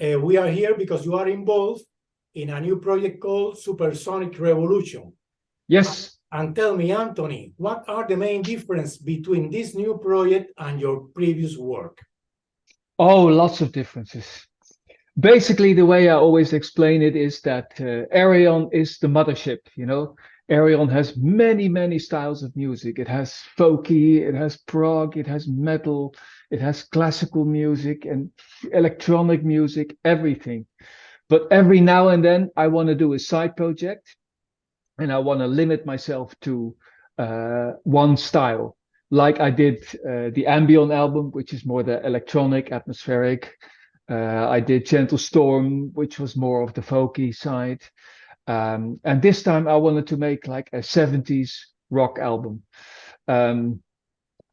we are here because you are involved in a new project called Supersonic Revolution. Yes. And tell me, Anthony, what are the main differences between this new project and your previous work? Oh, lots of differences. Basically, the way I always explain it is that Arion is the mothership, you know. Arion has many, many styles of music. It has folky, it has prog, it has metal, it has classical music and electronic music, everything. But every now and then I want to do a side project and I want to limit myself to one style. Like I did the Ambient album, which is more the electronic, atmospheric. I did Gentle Storm, which was more of the folky side. And this time I wanted to make like a 70s rock album.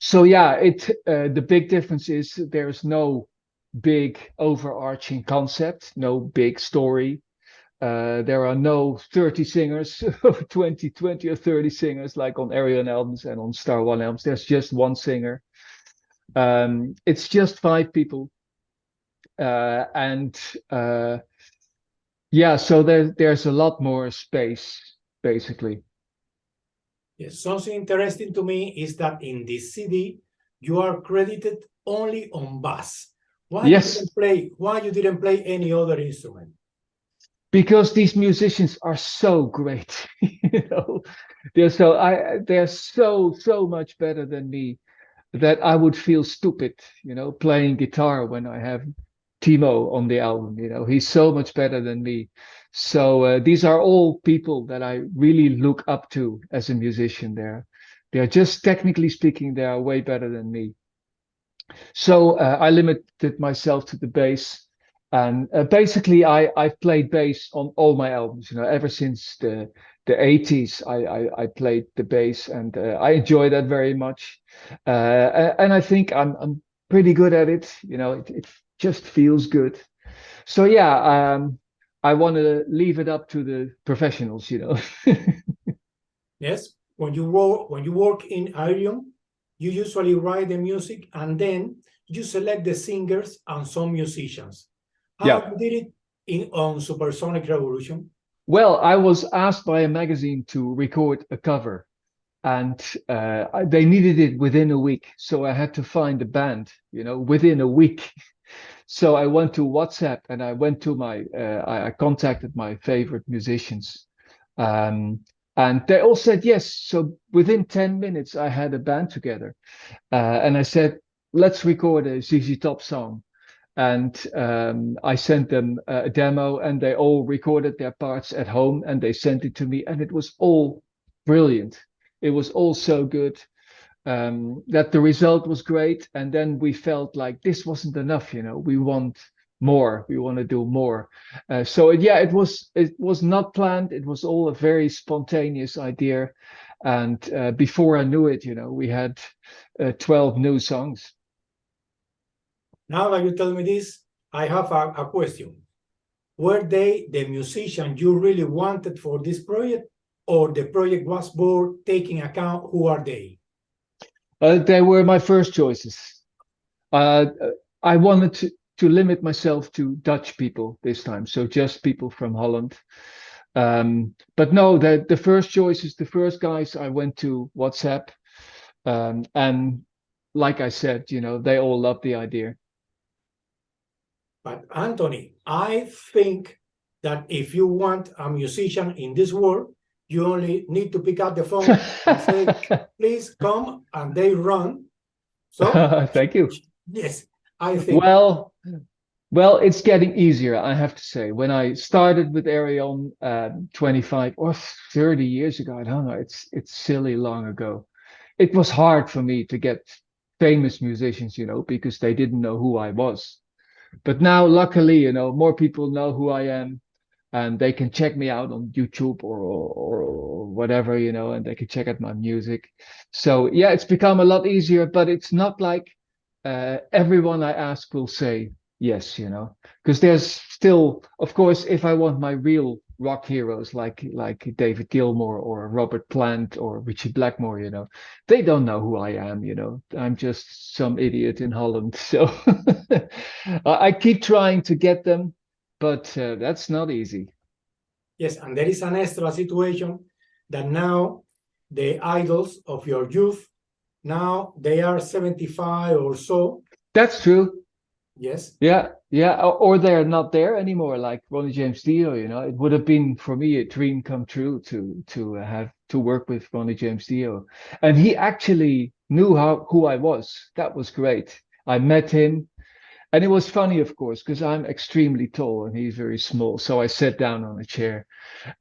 So yeah, the big difference is there's no big overarching concept, no big story. There are no 30 singers, 20 or 30 singers like on Arion albums and on Star One albums. There's just one singer. It's just 5 people. Yeah, so there's a lot more space, basically. Yes, something interesting to me is that in this CD, you are credited only on bass. Why you didn't play any other instrument? Because these musicians are so great, you know, they're so much better than me that I would feel stupid, you know, playing guitar when I have Timo on the album. You know, he's so much better than me. So these are all people that I really look up to as a musician. They're just technically speaking, they are way better than me. So I limited myself to the bass. And basically, I've played bass on all my albums. You know, ever since the 80s, I played the bass, and I enjoy that very much. And I think I'm pretty good at it. You know, it just feels good. So yeah, I want to leave it up to the professionals. You know. Yes, when you work in Arion, you usually write the music and then you select the singers and some musicians. How you did it on Supersonic Revolution? Well, I was asked by a magazine to record a cover, and they needed it within a week. So I had to find a band, you know, within a week. So I went to WhatsApp and I went to I contacted my favorite musicians. And they all said yes. So within 10 minutes, I had a band together. And I said, let's record a ZZ Top song. And I sent them a demo and they all recorded their parts at home and they sent it to me. And it was all brilliant. It was all so good that the result was great. And then we felt like this wasn't enough, you know, we want more, we want to do more. It was not planned. It was all a very spontaneous idea. And before I knew it, you know, we had 12 new songs. Now that you tell me this, I have a question. Were they the musician you really wanted for this project, or the project was born taking account who are they? They were my first choices. I wanted to limit myself to Dutch people this time, so just people from Holland. But no, the first choices, the first guys, I went to WhatsApp, and like I said, you know, they all loved the idea. But Anthony, I think that if you want a musician in this world, you only need to pick up the phone and say, please come, and they run. So thank you. Yes, I think. Well, it's getting easier, I have to say. When I started with Arion 25 or 30 years ago, I don't know, it's silly long ago. It was hard for me to get famous musicians, you know, because they didn't know who I was. But now, luckily, you know, more people know who I am, and they can check me out on YouTube or whatever, you know, and they can check out my music. So yeah, it's become a lot easier, but it's not like everyone I ask will say yes, you know, because there's still, of course, if I want my real rock heroes like David Gilmour or Robert Plant or Richie Blackmore, you know, they don't know who I am, you know. I'm just some idiot in Holland. So I keep trying to get them, but that's not easy. Yes, and there is an extra situation that now the idols of your youth, now they are 75 or so. That's true. Yes. Yeah, yeah, or they're not there anymore, like Ronnie James Dio. It would have been for me a dream come true to have to work with Ronnie James Dio, and he actually knew who I was. That was great. I met him, and it was funny, of course, because I'm extremely tall and he's very small. So I sat down on a chair,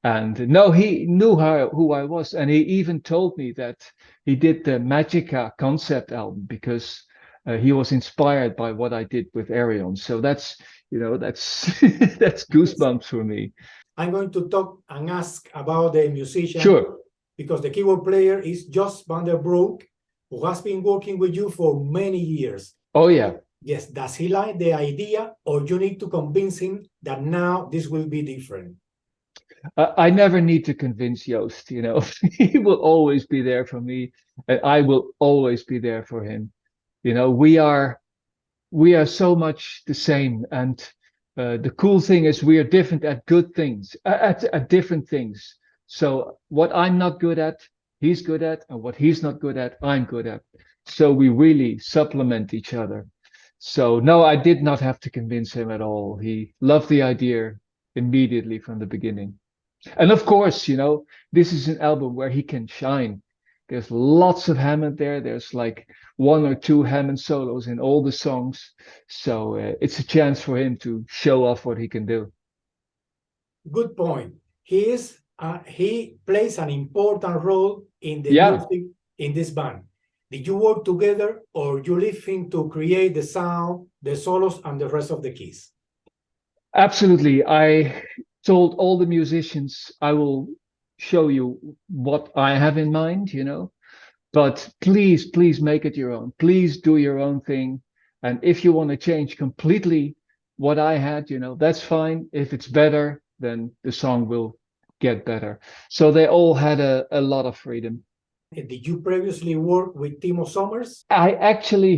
and no, he knew who I was, and he even told me that he did the Magica concept album because he was inspired by what I did with Arion. So that's that's goosebumps for me. I'm going to talk and ask about the musician. Sure. Because the keyboard player is Jos van der Broek, who has been working with you for many years. Oh, yeah. Yes, does he like the idea, or you need to convince him that now this will be different? I never need to convince Joost, he will always be there for me, and I will always be there for him. We are so much the same, and the cool thing is we are different at good things, at different things. So what I'm not good at, he's good at, and what he's not good at, I'm good at. So we really supplement each other. So no, I did not have to convince him at all. He loved the idea immediately from the beginning. And of course, this is an album where he can shine. There's lots of Hammond there. There's like one or two Hammond solos in all the songs. So it's a chance for him to show off what he can do. Good point. He plays an important role in the music in this band. Did you work together, or you leave him to create the sound, the solos, and the rest of the keys? Absolutely. I told all the musicians I will show you what I have in mind, but please make it your own. Please do your own thing. And if you want to change completely what I had, that's fine. If it's better, then the song will get better. So they all had a lot of freedom. Did you previously work with Timo Sommers?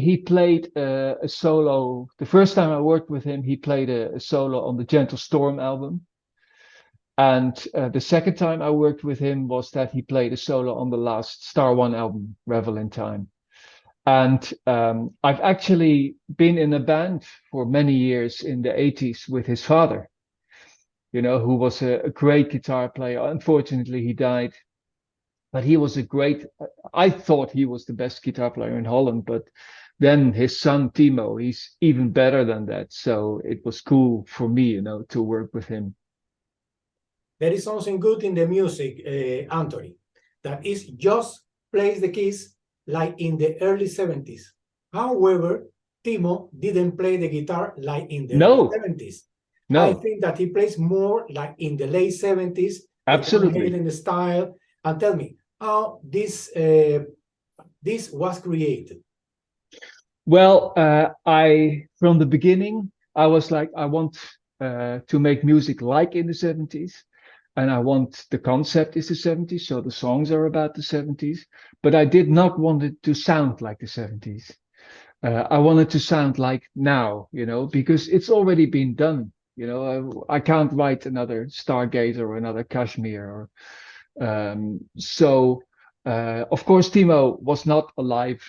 He played a solo. The first time I worked with him, he played a solo on the Gentle Storm album. And the second time I worked with him was that he played a solo on the last Star One album, Revel in Time. And I've actually been in a band for many years in the 80s with his father, who was a great guitar player. Unfortunately, he died. But he was I thought he was the best guitar player in Holland, but then his son, Timo, he's even better than that. So it was cool for me, to work with him. There is something good in the music, Anthony, that is just plays the keys like in the early 70s. However, Timo didn't play the guitar like in the early 70s. No. I think that he plays more like in the late 70s. Absolutely. In the style. And tell me how this was created. Well, from the beginning, I was like, I want to make music like in the 70s. And I want the concept is the 70s, so the songs are about the 70s. But I did not want it to sound like the 70s. I wanted to sound like now, because it's already been done. I can't write another Stargazer or another Kashmir. So, of course, Timo was not alive,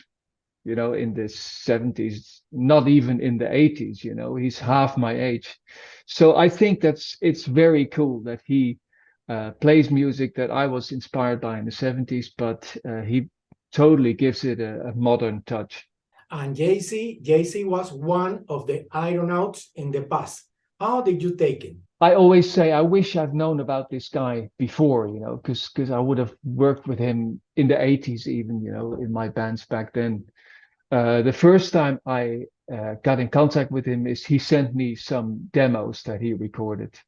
in the 70s, not even in the 80s. He's half my age. So I think it's very cool that he plays music that I was inspired by in the 70s, but he totally gives it a modern touch. And JC was one of the Aeronauts in the past. How did you take it? I always say I wish I've known about this guy before, because I would have worked with him in the 80s even, in my bands back then. The first time I got in contact with him is he sent me some demos that he recorded.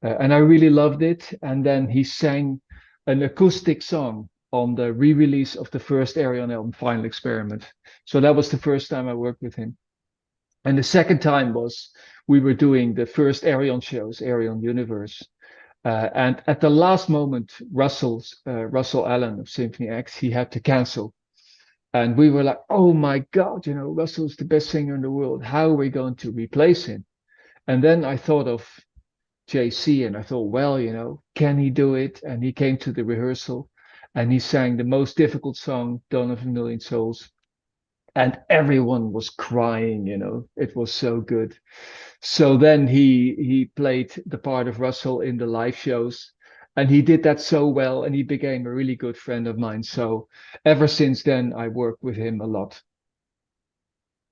And I really loved it. And then he sang an acoustic song on the re-release of the first Arion album, Final Experiment. So that was the first time I worked with him. And the second time was we were doing the first Arion shows, Arion Universe. And at the last moment, Russell Allen of Symphony X, he had to cancel. And we were like, oh my God, Russell's the best singer in the world. How are we going to replace him? And then I thought of JC, and I thought, well, can he do it? And he came to the rehearsal and he sang the most difficult song, Dawn of a Million Souls. And everyone was crying, it was so good. So then he played the part of Russell in the live shows, and he did that so well, and he became a really good friend of mine. So ever since then, I work with him a lot.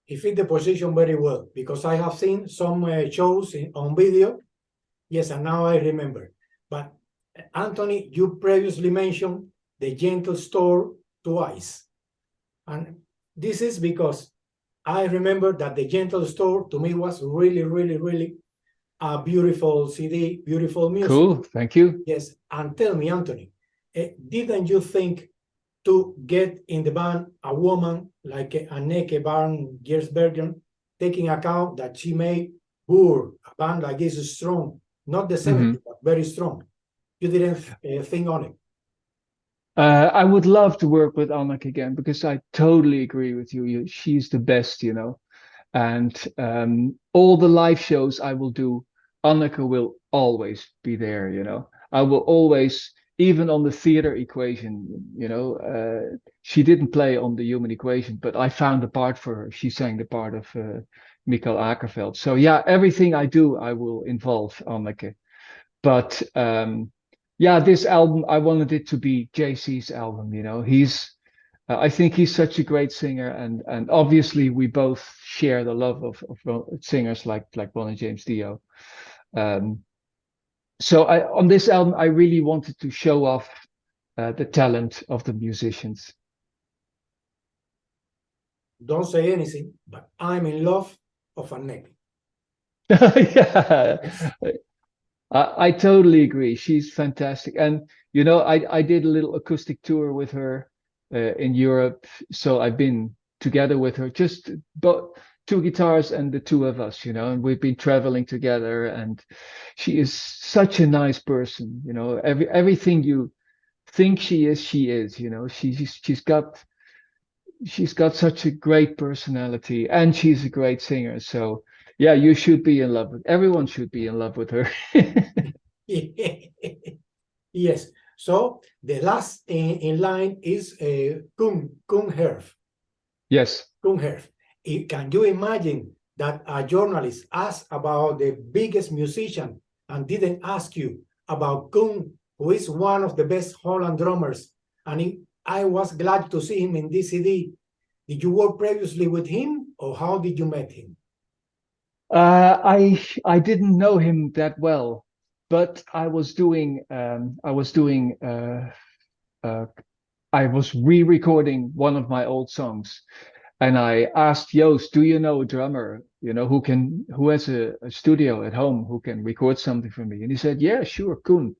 He fit the position very well, because I have seen some shows on video. Yes, and now I remember. But Anthony, you previously mentioned the Gentle Store twice. And this is because I remember that the Gentle Store to me was really, really, really a beautiful CD, beautiful music. Cool, thank you. Yes, and tell me, Anthony, didn't you think to get in the band a woman like Anneke van Giersbergen, taking account that she made Boer, a band like this is strong, not the 70s, but very strong? You didn't think on it? I would love to work with Anneke again, because I totally agree with you. She's the best, and all the live shows I will do, Anneke will always be there, I will always, even on the theater equation, she didn't play on the Human Equation, but I found a part for her. She sang the part of Michael Akerveld. So yeah, everything I do, I will involve Anneke. But yeah, this album, I wanted it to be JC's album, I think he's such a great singer, and obviously we both share the love of singers like Ronnie James Dio. So on this album, I really wanted to show off the talent of the musicians. Don't say anything, but I'm in love of Anneke. Yeah, I totally agree. She's fantastic, and I did a little acoustic tour with her in Europe, so I've been together with her, just but two guitars and the two of us, and we've been traveling together, and she is such a nice person, everything you think she is, she's got such a great personality, and she's a great singer. So yeah, you should be in love with, everyone should be in love with her. Yes. So the last in line is Koen Herf. Yes. Koen Herf. Can you imagine that a journalist asked about the biggest musician and didn't ask you about Koen, who is one of the best Holland drummers? And I was glad to see him in this CD. Did you work previously with him, or how did you meet him? I didn't know him that well, but I was re-recording one of my old songs, and I asked Joost, "Do you know a drummer, who has a studio at home, who can record something for me?" And he said, "Yeah, sure, Koen."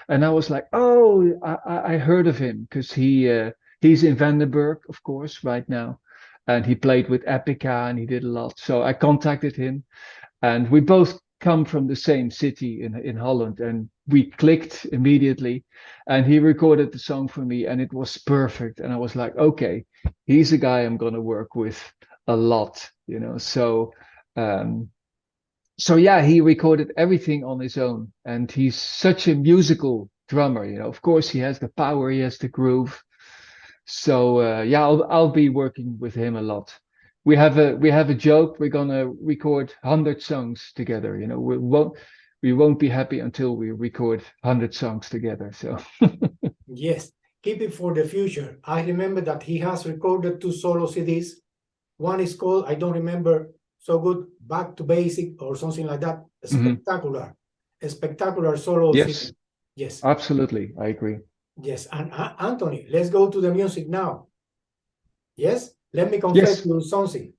And I was like, "Oh, I heard of him, because he's in Vandenberg, of course, right now, and he played with Epica, and he did a lot." So I contacted him, and we both come from the same city in Holland, and we clicked immediately, and he recorded the song for me, and it was perfect. And I was like, okay, he's a guy I'm gonna work with a lot, so yeah, he recorded everything on his own, and he's such a musical drummer, of course he has the power, he has the groove. So yeah, I'll be working with him a lot. We have a joke. We're gonna record 100 songs together. We won't be happy until we record 100 songs together. So yes, keep it for the future. I remember that he has recorded 2 solo CDs. One is called, I don't remember so good, Back to Basic or something like that. Spectacular, a spectacular solo CD. Yes, absolutely, I agree. Yes, and Anthony, let's go to the music now. Yes, let me confess to you something.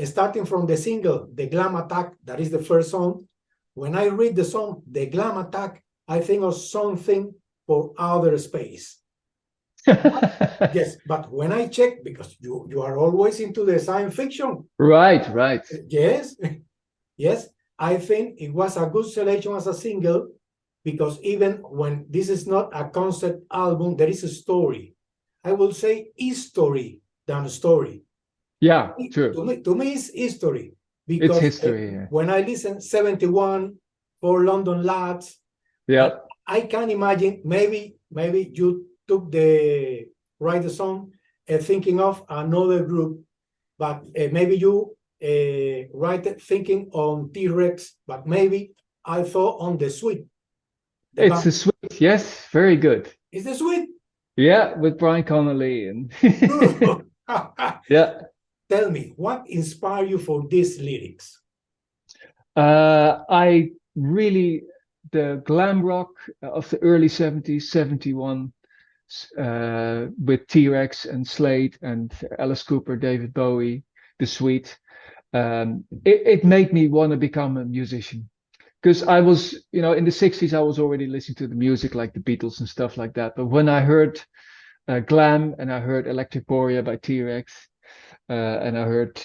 Starting from the single, The Glam Attack, that is the first song. When I read the song, The Glam Attack, I think of something for outer space. Yes, but when I check, because you are always into the science fiction. Right. Yes, yes, I think it was a good selection as a single, because even when this is not a concept album, there is a story. I will say history than story. Yeah, true. To me it's history. Because it's history. when I listen 71, 4 London lads. Yeah. I can imagine maybe you took the write the song thinking of another group, but maybe you write it thinking on T-Rex, but maybe I thought on the Sweet. It's a Sweet, yes, very good. Is the Sweet? Yeah, with Brian Connolly and yeah. Tell me, what inspired you for these lyrics? I really the glam rock of the early 70s, 71, with T-Rex and Slade and Alice Cooper, David Bowie, the Sweet. It made me want to become a musician. Because I was, in the 60s, I was already listening to the music like the Beatles and stuff like that. But when I heard glam and I heard Electric Borea by T-Rex, and I heard,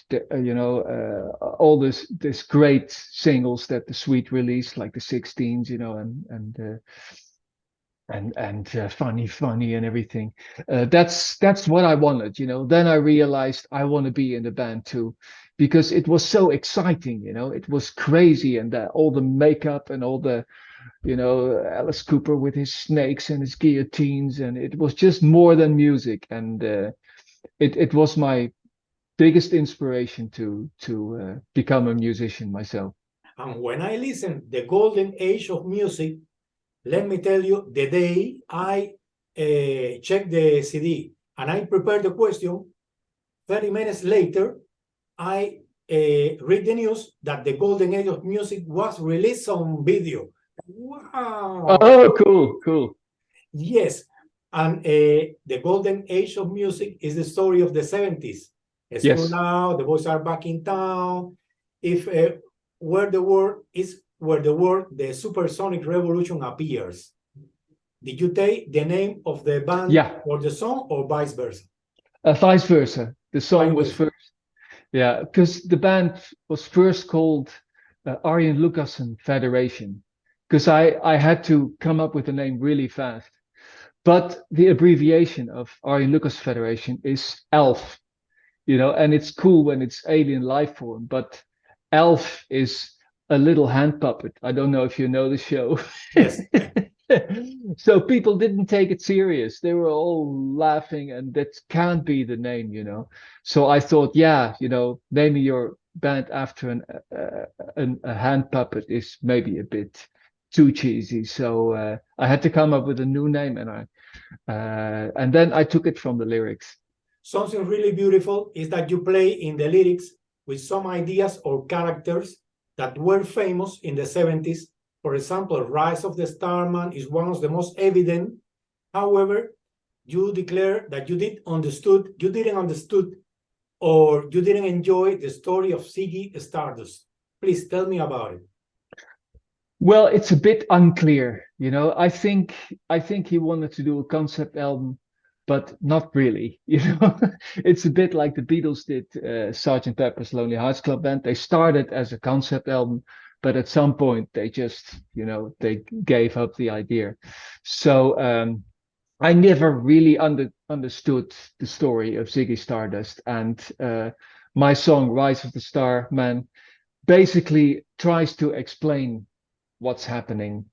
all this great singles that the Sweet released, like the 16s, and funny and everything. That's what I wanted. Then I realized I want to be in the band too, because it was so exciting. It was crazy, and all the makeup and all the, Alice Cooper with his snakes and his guillotines, and it was just more than music. And it was my biggest inspiration to become a musician myself. And when I listen the golden age of music, let me tell you, the day I checked the CD and I prepared the question, 30 minutes later, I read the news that the golden age of music was released on video. Wow! Oh, cool. Yes, and the golden age of music is the story of the 70s. It's yes. Now, the boys are back in town. If where the word, the Supersonic revolution appears. Did you take the name of the band or the song, or vice versa? Vice versa. The song was first. Yeah, because the band was first called Arjen Lucassen Federation, because I had to come up with a name really fast. But the abbreviation of Arjen Lucassen Federation is ELF, and it's cool when it's alien life form, but ELF is a little hand puppet. I don't know if you know the show. Yes. So people didn't take it serious. They were all laughing, and that can't be the name, So I thought, naming your band after a hand puppet is maybe a bit too cheesy. So I had to come up with a new name, and then I took it from the lyrics. Something really beautiful is that you play in the lyrics with some ideas or characters that were famous in the 70s. For example, Rise of the Starman is one of the most evident. However, you declare that you didn't understood, or you didn't enjoy the story of Ziggy Stardust. Please tell me about it. Well, it's a bit unclear, I think he wanted to do a concept album, but not really, It's a bit like the Beatles did Sgt. Pepper's Lonely Hearts Club Band. They started as a concept album, but at some point they just, they gave up the idea. So I never really understood the story of Ziggy Stardust, and my song Rise of the Star Man basically tries to explain what's happening.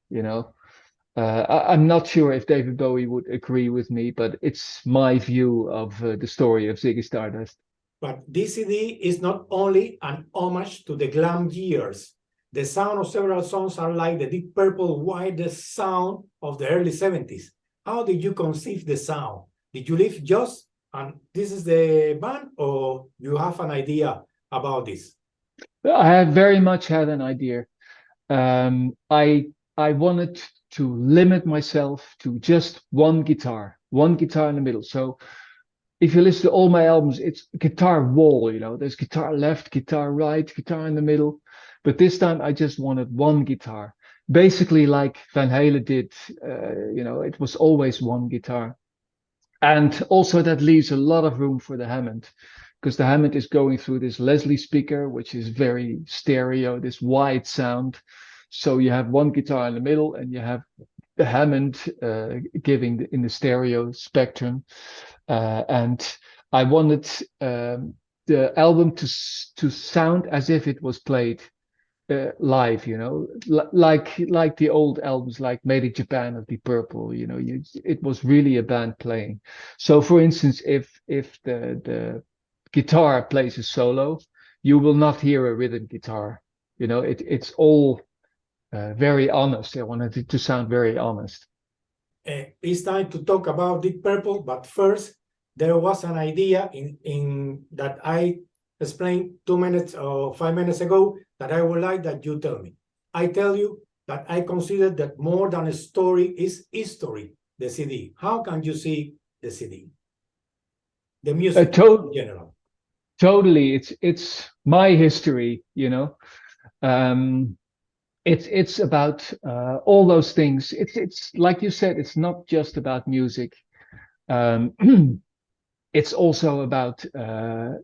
I'm not sure if David Bowie would agree with me, but it's my view of the story of Ziggy Stardust. But this CD is not only an homage to the glam years. The sound of several songs are like the Deep Purple widest sound of the early 70s. How did you conceive the sound? Did you live just, and this is the band, or you have an idea about this? I have very much had an idea. I wanted to limit myself to just one guitar in the middle. So if you listen to all my albums, it's guitar wall, there's guitar left, guitar right, guitar in the middle. But this time I just wanted one guitar, basically like Van Halen did. It was always one guitar. And also that leaves a lot of room for the Hammond, because the Hammond is going through this Leslie speaker, which is very stereo, this wide sound. So you have one guitar in the middle, and you have the Hammond giving in the stereo spectrum. And I wanted the album to sound as if it was played live, you know, like the old albums, like Made in Japan of Deep Purple. You know, it was really a band playing. So, for instance, if the guitar plays a solo, you will not hear a rhythm guitar. You know, it's all very honest. I wanted it to sound very honest. It's time to talk about Deep Purple, but first, there was an idea in that I explained 2 minutes or 5 minutes ago that I would like that you tell me. I tell you that I consider that more than a story is history, the CD. How can you see the CD? The music in general. Totally, it's my history, you know. It's about all those things. It's like you said, it's not just about music. Um, it's also about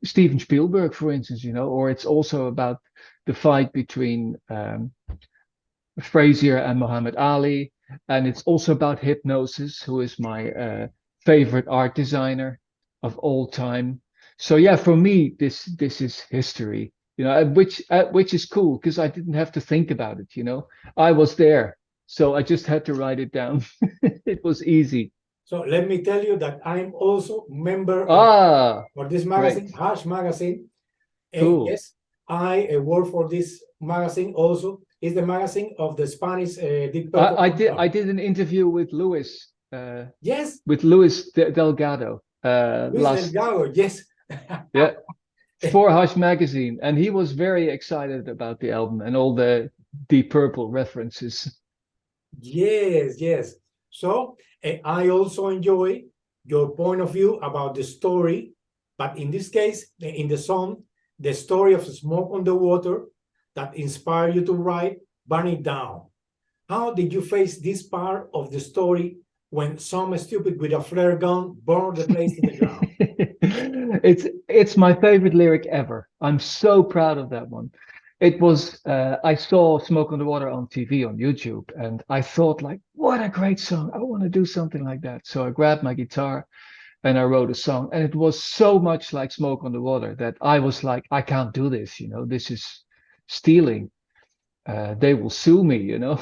Steven Spielberg, for instance, you know, or it's also about the fight between Frazier and Muhammad Ali, and it's also about Hypnosis, who is my favorite art designer of all time. So yeah, for me, this is history, you know, which is cool because I didn't have to think about it, you know. I was there, so I just had to write it down. It was easy. So let me tell you that I'm also member for this magazine, great. Hash magazine. Cool. Yes, I work for this magazine also. It's the magazine of the Spanish Deep Purple. I did an interview with Luis. Yes. With Luis Delgado. Luis Delgado, yes. Yeah. For Hush magazine, and he was very excited about the album and all the Deep Purple references. Yes, yes. So I also enjoy your point of view about the story, but in this case, in the song, the story of Smoke on the Water that inspired you to write Burn It Down. How did you face this part of the story when some stupid with a flare gun burned the place to the ground? It's my favorite lyric ever. I'm so proud of that one. It was I saw Smoke on the Water on TV on YouTube, and I thought like, what a great song! I want to do something like that. So I grabbed my guitar and I wrote a song, and it was so much like Smoke on the Water that I was like, I can't do this. You know, this is stealing. They will sue me. You know.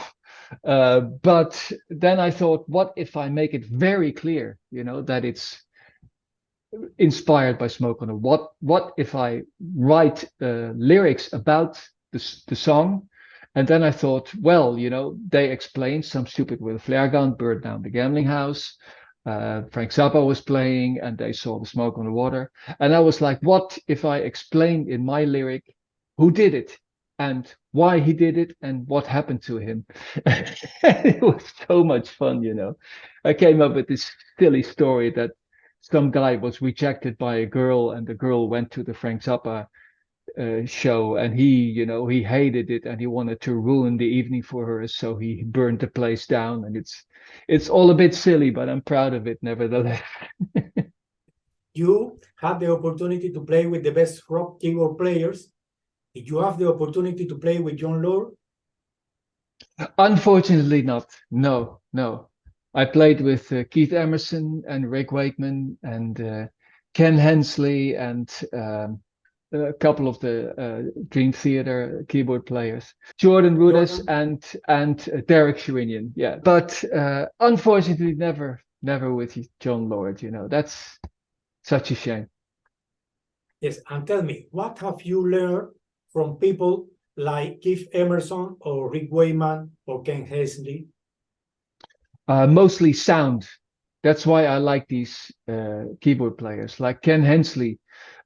But then I thought, what if I make it very clear, you know, that it's inspired by Smoke on a what if I write lyrics about the song? And then I thought, well, you know, they explained some stupid with a flare gun burned down the gambling house. Frank Zappa was playing and they saw the smoke on the water. And I was like, what if I explained in my lyric who did it and why he did it and what happened to him? It was so much fun, you know. I came up with this silly story that some guy was rejected by a girl and the girl went to the Frank Zappa show and he, you know, he hated it and he wanted to ruin the evening for her, so he burned the place down. And it's all a bit silly, but I'm proud of it nevertheless. You had the opportunity to play with the best rock keyboard players. Did you have the opportunity to play with John Lord? Unfortunately not. No, no. I played with Keith Emerson and Rick Wakeman and Ken Hensley and a couple of the Dream Theater keyboard players, Jordan Rudess and Derek Sherinian. Yeah, but unfortunately, never with John Lord. You know, that's such a shame. Yes, and tell me, what have you learned from people like Keith Emerson or Rick Wakeman or Ken Hensley? Mostly sound. That's why I like these keyboard players, like Ken Hensley.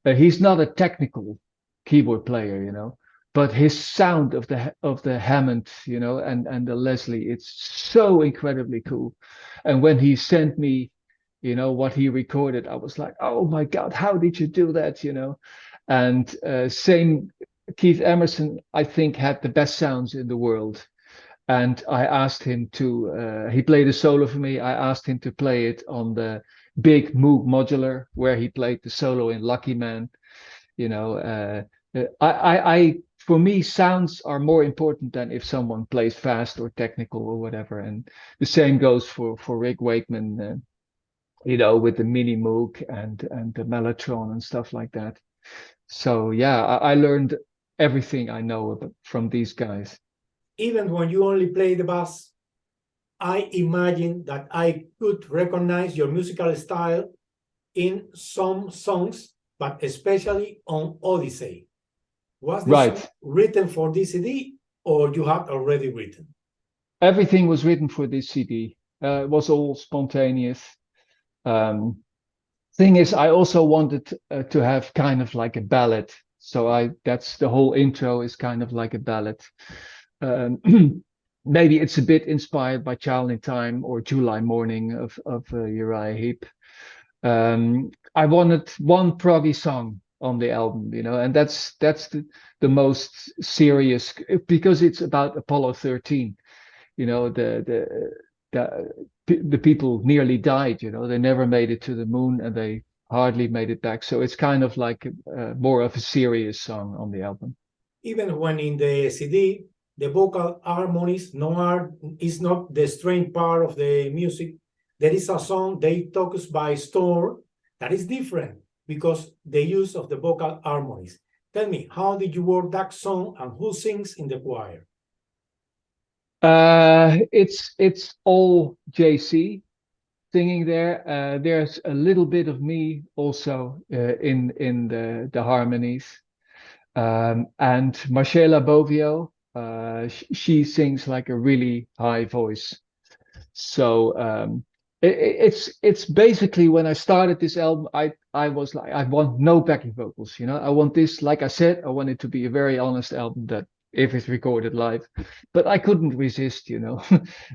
He's not a technical keyboard player, you know, but his sound of the Hammond, you know, and the Leslie, it's so incredibly cool. And when he sent me, you know, what he recorded, I was like, oh my God, how did you do that, you know? And same Keith Emerson, I think, had the best sounds in the world. And I asked him to, he played a solo for me. I asked him to play it on the big Moog modular where he played the solo in Lucky Man. You know, for me, sounds are more important than if someone plays fast or technical or whatever. And the same goes for Rick Wakeman, you know, with the Mini Moog and the Mellotron and stuff like that. So yeah, I learned everything I know from these guys. Even when you only play the bass, I imagine that I could recognize your musical style in some songs, but especially on Odyssey. Was the song written for this CD, or you had already written? Everything was written for this CD. It was all spontaneous. Thing is, I also wanted to have kind of like a ballad. So that's the whole intro is kind of like a ballad. Maybe it's a bit inspired by Child in Time or July Morning of Uriah Heep. I wanted one proggy song on the album, you know, and that's the most serious, because it's about Apollo 13. You know, the people nearly died, you know, they never made it to the moon and they hardly made it back. So it's kind of like more of a serious song on the album. Even when in the CD, the vocal harmonies is not the strange part of the music. There is a song they talks by Store that is different because the use of the vocal harmonies. Tell me, how did you work that song and who sings in the choir? It's all JC singing there. There's a little bit of me also in the harmonies. And Marcela Bovio, she sings like a really high voice. So it's basically, when I started this album, I was like, I want no backing vocals, you know. I want this, like I said, I want it to be a very honest album that if it's recorded live, but I couldn't resist, you know.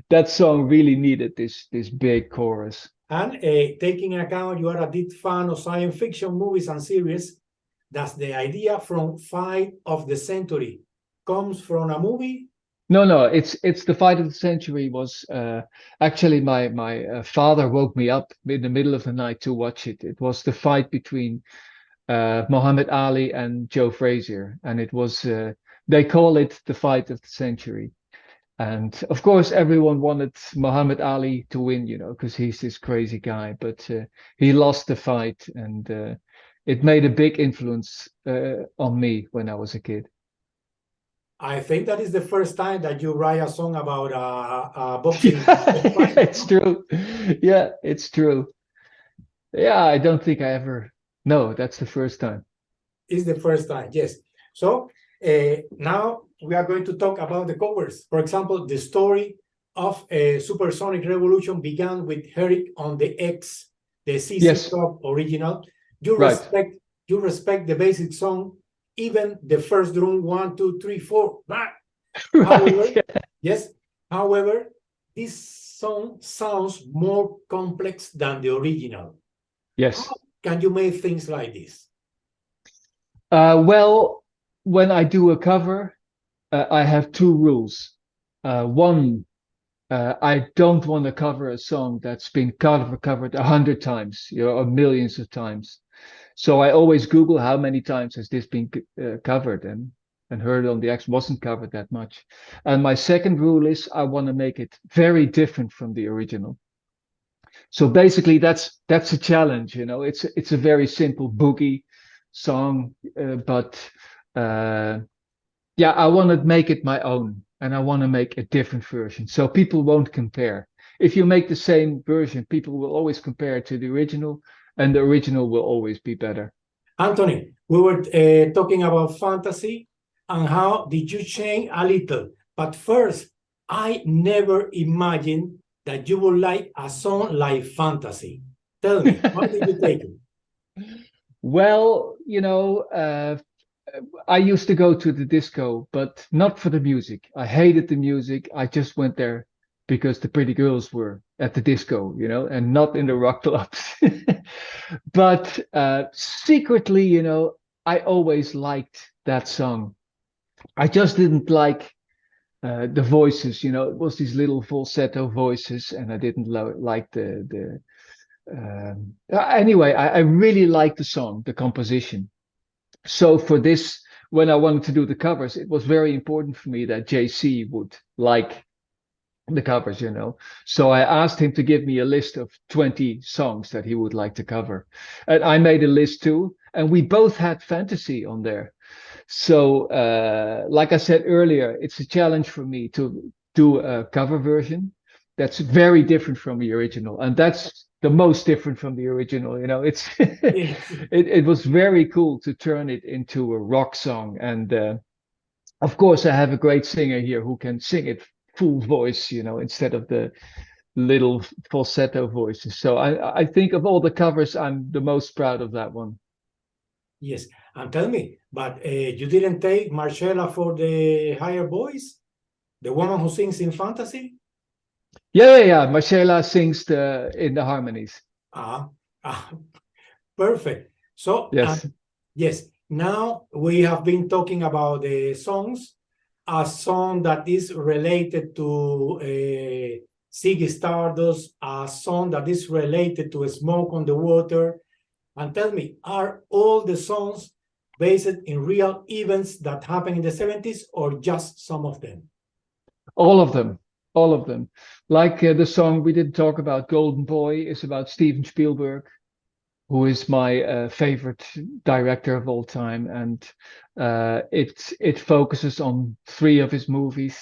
That song really needed this big chorus. And taking account you are a big fan of science fiction movies and series, does the idea from Fight of the Century comes from a movie? No, it's the Fight of the Century was actually my father woke me up in the middle of the night to watch it. It was the fight between Muhammad Ali and Joe Frazier, and it was they call it the Fight of the Century. And of course, everyone wanted Muhammad Ali to win, you know, because he's this crazy guy. But he lost the fight, and it made a big influence on me when I was a kid. I think that is the first time that you write a song about a boxing. It's true. Yeah, it's true. Yeah, I don't think I ever. No, that's the first time. It's the first time, yes. So now we are going to talk about the covers. For example, the story of Supersonic Revolution began with Eric on the X, the CC Top original. You respect the basic song, even the first drum 1, 2, 3, 4. However, yes. However, this song sounds more complex than the original. Yes. How can you make things like this? Well, when I do a cover, I have two rules. One, I don't want to cover a song that's been covered 100 times, you know, or millions of times. So I always Google how many times has this been covered, and Heard on the X wasn't covered that much. And my second rule is I want to make it very different from the original. So basically that's a challenge, you know. It's a very simple boogie song, but yeah, I want to make it my own, and I want to make a different version so people won't compare. If you make the same version, people will always compare to the original, and the original will always be better. Anthony, we were talking about fantasy and how did you change a little. But first, I never imagined that you would like a song like fantasy. Tell me, why did you take it? Well, you know, I used to go to the disco, but not for the music. I hated the music. I just went there because the pretty girls were at the disco, you know, and not in the rock clubs. But secretly, you know, I always liked that song. I just didn't like the voices, you know. It was these little falsetto voices, and I didn't like the. Anyway, I really liked the song, the composition. So for this, when I wanted to do the covers, it was very important for me that JC would like the covers, you know. So I asked him to give me a list of 20 songs that he would like to cover. And I made a list too. And we both had fantasy on there. So, like I said earlier, it's a challenge for me to do a cover version that's very different from the original, and that's the most different from the original. You know, it's Yes. it was very cool to turn it into a rock song, and of course, I have a great singer here who can sing it full voice, you know, instead of the little falsetto voices. So I think of all the covers, I'm the most proud of that one. Yes. And tell me, but you didn't take Marcella for the higher voice, the woman who sings in fantasy? Yeah. Marcela sings the in the harmonies. Ah, ah, perfect. So, Yes. yes, now we have been talking about the songs. A song that is related to Ziggy Stardust, a song that is related to Smoke on the Water. And tell me, are all the songs based in real events that happened in the 70s or just some of them? All of them. All of them. Like the song we didn't talk about, Golden Boy, is about Steven Spielberg, who is my favorite director of all time, and it focuses on three of his movies,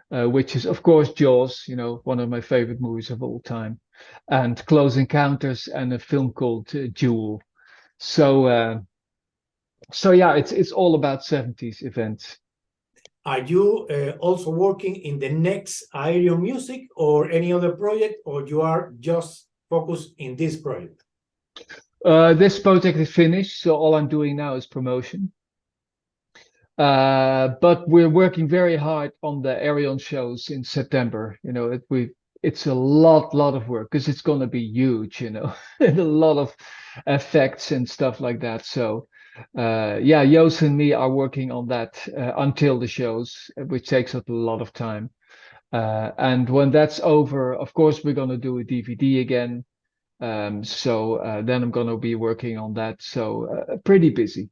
which is of course Jaws, you know, one of my favorite movies of all time, and Close Encounters, and a film called Jewel. So so yeah, it's all about 70s events. Are you also working in the next Aerial Music or any other project, or you are just focused in this project? This project is finished, so all I'm doing now is promotion. But we're working very hard on the Arion shows in September. You know, it's a lot of work because it's going to be huge, you know, and a lot of effects and stuff like that. So, yeah, Joost and me are working on that until the shows, which takes up a lot of time. And when that's over, of course, we're going to do a DVD again. So then I'm going to be working on that. So pretty busy.